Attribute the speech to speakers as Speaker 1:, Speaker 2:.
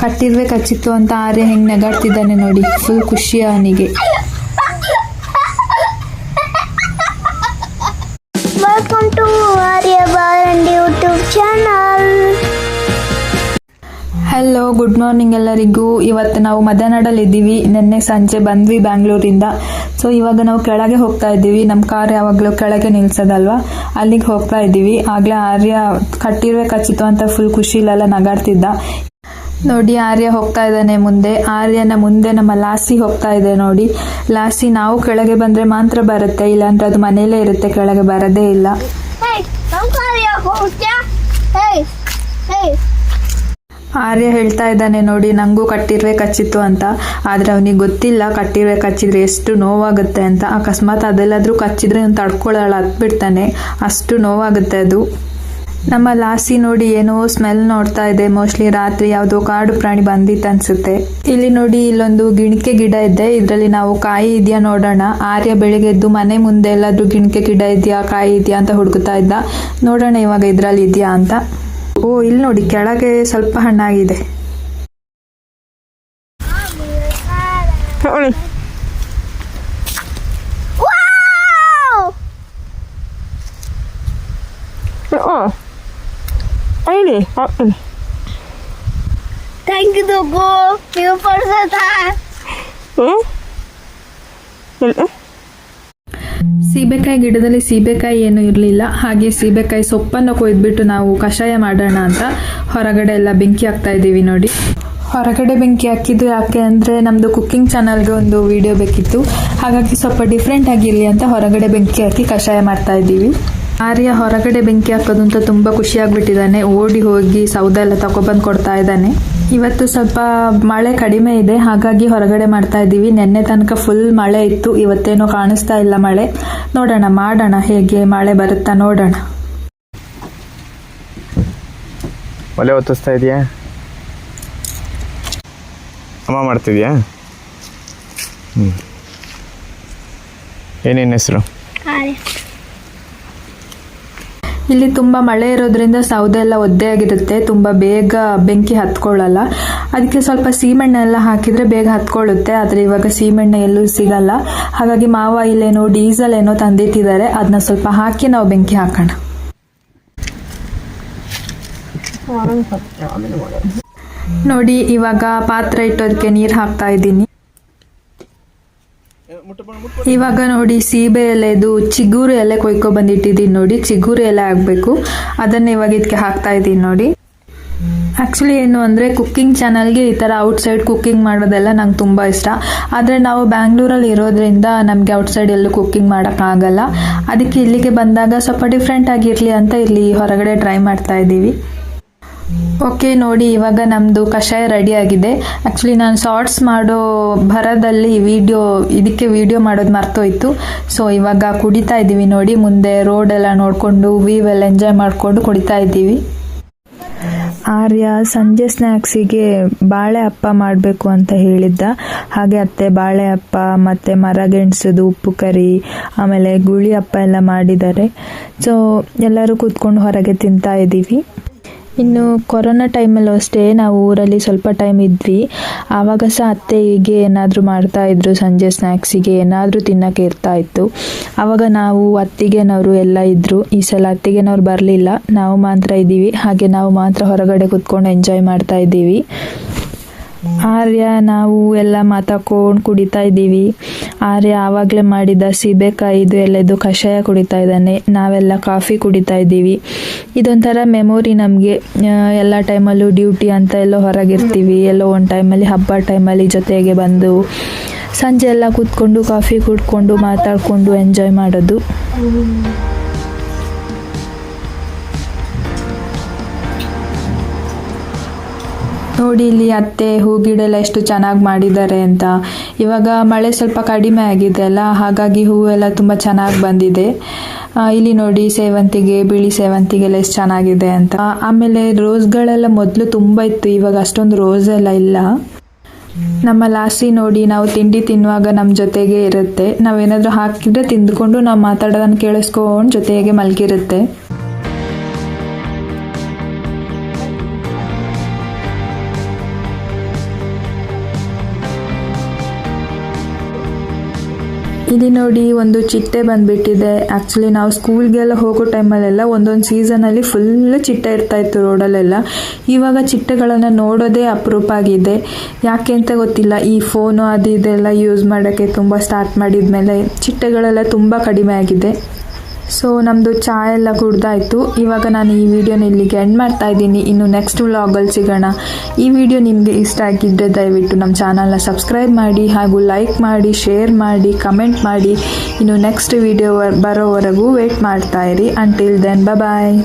Speaker 1: ಕಟ್ಟಿರುವೆ ಕಚ್ಚಿತ್ತು ಅಂತ ಆರ್ಯ ಹೆಂಗೆ ನಗಾಡ್ತಿದ್ದಾನೆ ನೋಡಿ, ಫುಲ್ ಖುಷಿ ಅವನಿಗೆ.
Speaker 2: Welcome to Arya Barandi YouTube channel.
Speaker 1: Hello, good morning ಎಲ್ಲರಿಗೂ. ಇವತ್ತು ನಾವು ಮದನಾಡಲ್ಲಿ ಇದ್ದೀವಿ. ನಿನ್ನೆ ಸಂಜೆ ಬಂದ್ವಿ ಬ್ಯಾಂಗ್ಳೂರಿಂದ. ಸೊ ಇವಾಗ ನಾವು ಕೆಳಗೆ ಹೋಗ್ತಾ ಇದ್ದೀವಿ. ನಮ್ಮ ಕಾರ್ ಯಾವಾಗಲೂ ಕೆಳಗೆ ನಿಲ್ಸೋದಲ್ವಾ, ಅಲ್ಲಿಗೆ ಹೋಗ್ತಾ ಇದ್ದೀವಿ. ಆಗಲೇ ಆರ್ಯ ಕಟ್ಟಿರುವೆ ಕಚ್ಚಿತು ಅಂತ ಫುಲ್ ಖುಷಿಲೆಲ್ಲ ನಗಾಡ್ತಿದ್ದ ನೋಡಿ. ಆರ್ಯ ಹೋಗ್ತಾ ಇದ್ದಾನೆ ಮುಂದೆ. ಆರ್ಯನ ಮುಂದೆ ನಮ್ಮ ಲಾಸಿ ಹೋಗ್ತಾ ಇದೆ ನೋಡಿ. ಲಾಸಿ ನಾವು ಕೆಳಗೆ ಬಂದರೆ ಮಾತ್ರ ಬರುತ್ತೆ, ಇಲ್ಲಾಂದ್ರೆ ಅದು ಮನೆಯಲ್ಲೇ ಇರುತ್ತೆ, ಕೆಳಗೆ ಬರೋದೇ ಇಲ್ಲ. ಆರ್ಯ ಹೇಳ್ತಾ ಇದ್ದಾನೆ ನೋಡಿ, ನನಗೂ ಕಟ್ಟಿರುವೆ ಕಚ್ಚಿತ್ತು ಅಂತ. ಆದರೆ ಅವನಿಗೆ ಗೊತ್ತಿಲ್ಲ ಕಟ್ಟಿರುವೆ ಕಚ್ಚಿದ್ರೆ ಎಷ್ಟು ನೋವಾಗುತ್ತೆ ಅಂತ. ಅಕಸ್ಮಾತ್ ಅದೆಲ್ಲಾದರೂ ಕಚ್ಚಿದ್ರೆ ಅವ್ನು ತಡ್ಕೊಳ್ಳಲ್ಲ, ಹತ್ಬಿಡ್ತಾನೆ, ಅಷ್ಟು ನೋವಾಗುತ್ತೆ ಅದು. ನಮ್ಮ ಲಾಸಿ ನೋಡಿ ಏನೋ ಸ್ಮೆಲ್ ನೋಡ್ತಾ ಇದೆ. ಮೋಸ್ಟ್ಲಿ ರಾತ್ರಿ ಯಾವುದೋ ಕಾಡು ಪ್ರಾಣಿ ಬಂದಿತ್ತು ಅನ್ಸುತ್ತೆ. ಇಲ್ಲಿ ನೋಡಿ, ಇಲ್ಲೊಂದು ಗಿಣಿಕೆ ಗಿಡ ಇದೆ. ಇದರಲ್ಲಿ ನಾವು ಕಾಯಿ ಇದೆಯಾ ನೋಡೋಣ. ಆರ್ಯ ಬೆಳಿಗ್ಗೆ ಎದ್ದು ಮನೆ ಮುಂದೆ ಎಲ್ಲಾದ್ರೂ ಗಿಣಿಕೆ ಗಿಡ ಇದೆಯಾ, ಕಾಯಿ ಇದೆಯಾ ಅಂತ ಹುಡುಕ್ತಾ ಇದ್ದ. ನೋಡೋಣ ಇವಾಗ ಇದರಲ್ಲಿ ಇದೆಯಾ ಅಂತ. ಓ, ಇಲ್ಲಿ ನೋಡಿ, ಕೆಳಗೆ ಸ್ವಲ್ಪ ಹಣ್ಣಾಗಿದೆ. ಸೀಬೆಕಾಯಿ ಗಿಡದಲ್ಲಿ ಸೀಬೆಕಾಯಿ ಏನು ಇರಲಿಲ್ಲ. ಹಾಗೆ ಸೀಬೆಕಾಯಿ ಸೊಪ್ಪನ್ನು ಕೊಯ್ದುಬಿಟ್ಟು ನಾವು ಕಷಾಯ ಮಾಡೋಣ ಅಂತ ಹೊರಗಡೆ ಎಲ್ಲ ಬೆಂಕಿ ಹಾಕ್ತಾ ಇದ್ದೀವಿ ನೋಡಿ. ಹೊರಗಡೆ ಬೆಂಕಿ ಹಾಕಿದ್ದು ಯಾಕೆ ಅಂದರೆ ನಮ್ಮದು ಕುಕ್ಕಿಂಗ್ ಚಾನಲ್ಗೆ ಒಂದು ವಿಡಿಯೋ ಬೇಕಿತ್ತು. ಹಾಗಾಗಿ ಸ್ವಲ್ಪ ಡಿಫ್ರೆಂಟ್ ಆಗಿರಲಿ ಅಂತ ಹೊರಗಡೆ ಬೆಂಕಿ ಹಾಕಿ ಕಷಾಯ ಮಾಡ್ತಾ ಇದ್ದೀವಿ. ಆರ್ಯ ಹೊರಗಡೆ ಬೆಂಕಿ ಹಾಕೋದು ಅಂತ ತುಂಬ ಖುಷಿಯಾಗ್ಬಿಟ್ಟಿದ್ದಾನೆ. ಓಡಿ ಹೋಗಿ ಸೌದೆ ಎಲ್ಲ ತಗೊಬಂದು ಕೊಡ್ತಾ ಇದ್ದಾನೆ. ಇವತ್ತು ಸ್ವಲ್ಪ ಮಳೆ ಕಡಿಮೆ ಇದೆ, ಹಾಗಾಗಿ ಹೊರಗಡೆ ಮಾಡ್ತಾ ಇದ್ದೀವಿ. ನೆನ್ನೆ ತನಕ ಫುಲ್ ಮಳೆ ಇತ್ತು, ಇವತ್ತೇನೋ ಕಾಣಿಸ್ತಾ ಇಲ್ಲ ಮಳೆ. ನೋಡೋಣ, ಮಾಡೋಣ, ಹೇಗೆ ಮಳೆ ಬರುತ್ತಾ ನೋಡೋಣ.
Speaker 3: ಒಲೆ ಹೊತ್ತಿಸ್ತಾ ಇದೆಯಾ? ಅಮ್ಮ ಮಾಡ್ತಿದ್ಯಾ? ಏನೇನು ಹೆಸರು?
Speaker 1: ಇಲ್ಲಿ ತುಂಬ ಮಳೆ ಇರೋದ್ರಿಂದ ಸೌದೆ ಎಲ್ಲ ಒದ್ದೆ ಆಗಿರುತ್ತೆ, ತುಂಬ ಬೇಗ ಬೆಂಕಿ ಹತ್ಕೊಳ್ಳಲ್ಲ. ಅದಕ್ಕೆ ಸ್ವಲ್ಪ ಸೀಮೆಣ್ಣೆ ಎಲ್ಲ ಹಾಕಿದರೆ ಬೇಗ ಹತ್ಕೊಳ್ಳುತ್ತೆ. ಆದರೆ ಇವಾಗ ಸೀಮೆಣ್ಣೆ ಎಲ್ಲೂ ಸಿಗಲ್ಲ. ಹಾಗಾಗಿ ಮಾವ ಇಲ್ಲೇನೋ ಡೀಸೆಲ್ ಏನೋ ತಂದಿಟ್ಟಿದ್ದಾರೆ, ಅದನ್ನ ಸ್ವಲ್ಪ ಹಾಕಿ ನಾವು ಬೆಂಕಿ ಹಾಕೋಣ. ನೋಡಿ, ಇವಾಗ ಪಾತ್ರೆ ಇಟ್ಟೋದಕ್ಕೆ ನೀರು ಹಾಕ್ತಾ ಇದ್ದೀನಿ. ಇವಾಗ ನೋಡಿ, ಸೀಬೆ ಎಲೆದು ಚಿಗುರು ಎಲೆ ಕೊಯ್ಕೊ ಬಂದಿಟ್ಟಿದ್ದೀನಿ ನೋಡಿ. ಚಿಗುರು ಎಲೆ ಆಗಬೇಕು, ಅದನ್ನು ಇವಾಗ ಇದಕ್ಕೆ ಹಾಕ್ತಾ ಇದ್ದೀನಿ ನೋಡಿ. ಆ್ಯಕ್ಚುಲಿ ಏನು ಅಂದರೆ, ಕುಕ್ಕಿಂಗ್ ಚಾನಲ್ಗೆ ಈ ಥರ ಔಟ್ಸೈಡ್ ಕುಕ್ಕಿಂಗ್ ಮಾಡೋದೆಲ್ಲ ನಂಗೆ ತುಂಬ ಇಷ್ಟ. ಆದರೆ ನಾವು ಬ್ಯಾಂಗ್ಳೂರಲ್ಲಿ ಇರೋದ್ರಿಂದ ನಮಗೆ ಔಟ್ಸೈಡ್ ಎಲ್ಲೂ ಕುಕ್ಕಿಂಗ್ ಮಾಡೋಕ್ಕಾಗಲ್ಲ. ಅದಕ್ಕೆ ಇಲ್ಲಿಗೆ ಬಂದಾಗ ಸ್ವಲ್ಪ ಡಿಫ್ರೆಂಟ್ ಆಗಿರಲಿ ಅಂತ ಇಲ್ಲಿ ಹೊರಗಡೆ ಟ್ರೈ ಮಾಡ್ತಾ ಇದ್ದೀವಿ. ಓಕೆ ನೋಡಿ, ಇವಾಗ ನಮ್ಮದು ಕಷಾಯ ರೆಡಿ ಆಗಿದೆ. ಆ್ಯಕ್ಚುಲಿ ನಾನು ಶಾರ್ಟ್ಸ್ ಮಾಡೋ ಭರದಲ್ಲಿ ಇದಕ್ಕೆ ವಿಡಿಯೋ ಮಾಡೋದು ಮರ್ತೋಯ್ತು. ಸೊ ಇವಾಗ ಕುಡಿತಾ ಇದ್ದೀವಿ ನೋಡಿ. ಮುಂದೆ ರೋಡೆಲ್ಲ ನೋಡಿಕೊಂಡು ವ್ಯೂ ಎಲ್ಲ ಎಂಜಾಯ್ ಮಾಡಿಕೊಂಡು ಕುಡಿತಾ ಇದ್ದೀವಿ. ಆರ್ಯ ಸಂಜೆ ಸ್ನ್ಯಾಕ್ಸಿಗೆ ಬಾಳೆ ಹಪ್ಪ ಮಾಡಬೇಕು ಅಂತ ಹೇಳಿದ್ದ. ಹಾಗೆ ಅತ್ತೆ ಬಾಳೆ ಹಪ್ಪ ಮತ್ತು ಮರಗೆಣಸದು ಉಪ್ಪು ಕರಿ, ಆಮೇಲೆ ಗುಳಿ ಹಪ್ಪ ಎಲ್ಲ ಮಾಡಿದ್ದಾರೆ. ಸೊ ಎಲ್ಲರೂ ಕೂತ್ಕೊಂಡು ಹೊರಗೆ ತಿಂತಾ ಇದ್ದೀವಿ. ಇನ್ನು ಕೊರೋನಾ ಟೈಮಲ್ಲೂ ಅಷ್ಟೇ ನಾವು ಊರಲ್ಲಿ ಸ್ವಲ್ಪ ಟೈಮ್ ಇದ್ವಿ. ಆವಾಗ ಸಹ ಅತ್ತೆ ಹೀಗೆ ಏನಾದರೂ ಮಾಡ್ತಾಯಿದ್ರು, ಸಂಜೆ ಸ್ನ್ಯಾಕ್ಸಿಗೆ ಏನಾದರೂ ತಿನ್ನೋಕ್ಕೆ ಇರ್ತಾಯಿತ್ತು. ಆವಾಗ ನಾವು ಅತ್ತಿಗೆನವರು ಎಲ್ಲ ಇದ್ದರು. ಈ ಸಲ ಅತ್ತಿಗೆನವ್ರು ಬರಲಿಲ್ಲ, ನಾವು ಮಾತ್ರ ಇದ್ದೀವಿ. ಹಾಗೆ ನಾವು ಮಾತ್ರ ಹೊರಗಡೆ ಕೂತ್ಕೊಂಡು ಎಂಜಾಯ್ ಮಾಡ್ತಾ ಇದ್ದೀವಿ. ಆರ್ಯ ನಾವು ಎಲ್ಲ ಮಾತಾಡ್ಕೊಂಡು ಕುಡಿತಾ ಇದ್ದೀವಿ. ಆರ್ಯ ಆವಾಗಲೇ ಮಾಡಿದ ಸೀಬೆಕಾಯಿದು ಎಲ್ಲದು ಕಷಾಯ ಕುಡಿತಾ ಇದ್ದಾನೆ. ನಾವೆಲ್ಲ ಕಾಫಿ ಕುಡಿತಾ ಇದ್ದೀವಿ. ಇದೊಂಥರ ಮೆಮೊರಿ ನಮಗೆ. ಎಲ್ಲ ಟೈಮಲ್ಲೂ ಡ್ಯೂಟಿ ಅಂತ ಎಲ್ಲೋ ಹೊರಗಿರ್ತೀವಿ, ಎಲ್ಲೋ ಒಂದು ಟೈಮಲ್ಲಿ ಹಬ್ಬ ಟೈಮಲ್ಲಿ ಜೊತೆಗೆ ಬಂದು ಸಂಜೆ ಎಲ್ಲ ಕೂತ್ಕೊಂಡು ಕಾಫಿ ಕುಡ್ಕೊಂಡು ಮಾತಾಡಿಕೊಂಡು ಎಂಜಾಯ್ ಮಾಡೋದು. ನೋಡಿ, ಇಲ್ಲಿ ಅತ್ತೆ ಹೂಗಿಡ ಎಲ್ಲ ಎಷ್ಟು ಚೆನ್ನಾಗಿ ಮಾಡಿದ್ದಾರೆ ಅಂತ. ಇವಾಗ ಮಳೆ ಸ್ವಲ್ಪ ಕಡಿಮೆ ಆಗಿದೆ ಅಲ್ಲ, ಹಾಗಾಗಿ ಹೂವೆಲ್ಲ ತುಂಬ ಚೆನ್ನಾಗಿ ಬಂದಿದೆ. ಇಲ್ಲಿ ನೋಡಿ, ಸೇವಂತಿಗೆ, ಬಿಳಿ ಸೇವಂತಿಗೆಲ್ಲ ಎಷ್ಟು ಚೆನ್ನಾಗಿದೆ ಅಂತ. ಆಮೇಲೆ ರೋಸ್ಗಳೆಲ್ಲ ಮೊದಲು ತುಂಬ ಇತ್ತು, ಇವಾಗ ಅಷ್ಟೊಂದು ರೋಸ್ ಎಲ್ಲ ಇಲ್ಲ. ನಮ್ಮ ಲಾಸಿ ನೋಡಿ, ನಾವು ತಿಂಡಿ ತಿನ್ನುವಾಗ ನಮ್ಮ ಜೊತೆಗೆ ಇರುತ್ತೆ. ನಾವೇನಾದರೂ ಹಾಕಿದ್ರೆ ತಿಂದ್ಕೊಂಡು ನಾವು ಮಾತಾಡೋದನ್ನು ಕೇಳಿಸ್ಕೊಂಡು ಜೊತೆಗೆ ಮಲಗಿರುತ್ತೆ. ಇಲ್ಲಿ ನೋಡಿ ಒಂದು ಚಿಟ್ಟೆ ಬಂದ್ಬಿಟ್ಟಿದೆ. ಆ್ಯಕ್ಚುಲಿ ನಾವು ಸ್ಕೂಲ್ಗೆಲ್ಲ ಹೋಗೋ ಟೈಮಲ್ಲೆಲ್ಲ ಒಂದೊಂದು ಸೀಸನಲ್ಲಿ ಫುಲ್ ಚಿಟ್ಟೆ ಇರ್ತಾಯಿತ್ತು ರೋಡಲ್ಲೆಲ್ಲ. ಇವಾಗ ಚಿಟ್ಟೆಗಳನ್ನು ನೋಡೋದೇ ಅಪರೂಪ ಆಗಿದೆ. ಯಾಕೆ ಅಂತ ಗೊತ್ತಿಲ್ಲ, ಈ ಫೋನು ಅದು ಇದೆಲ್ಲ ಯೂಸ್ ಮಾಡೋಕ್ಕೆ ತುಂಬ ಸ್ಟಾರ್ಟ್ ಮಾಡಿದ್ಮೇಲೆ ಚಿಟ್ಟೆಗಳೆಲ್ಲ ತುಂಬ ಕಡಿಮೆ ಆಗಿದೆ. ಸೊ ನಮ್ಮದು ಚಹಾ ಎಲ್ಲ ಕುಡ್ದಾಯಿತು. ಇವಾಗ ನಾನು ಈ ವಿಡಿಯೋನ ಇಲ್ಲಿಗೆ ಎಂಡ್ ಮಾಡ್ತಾ ಇದ್ದೀನಿ. ಇನ್ನು ನೆಕ್ಸ್ಟ್ ವ್ಲಾಗಲ್ಲಿ ಸಿಗೋಣ. ಈ ವಿಡಿಯೋ ನಿಮಗೆ ಇಷ್ಟ ಆಗಿದ್ದರೆ ದಯವಿಟ್ಟು ನಮ್ಮ ಚಾನಲ್ನ ಸಬ್ಸ್ಕ್ರೈಬ್ ಮಾಡಿ, ಹಾಗೂ ಲೈಕ್ ಮಾಡಿ, ಶೇರ್ ಮಾಡಿ, ಕಮೆಂಟ್ ಮಾಡಿ. ಇನ್ನು ನೆಕ್ಸ್ಟ್ ವಿಡಿಯೋ ಬರೋವರೆಗೂ ವೇಟ್ ಮಾಡ್ತಾ ಇರಿ. ಅಂಟಿಲ್ ದೆನ್ ಬಾಯ್.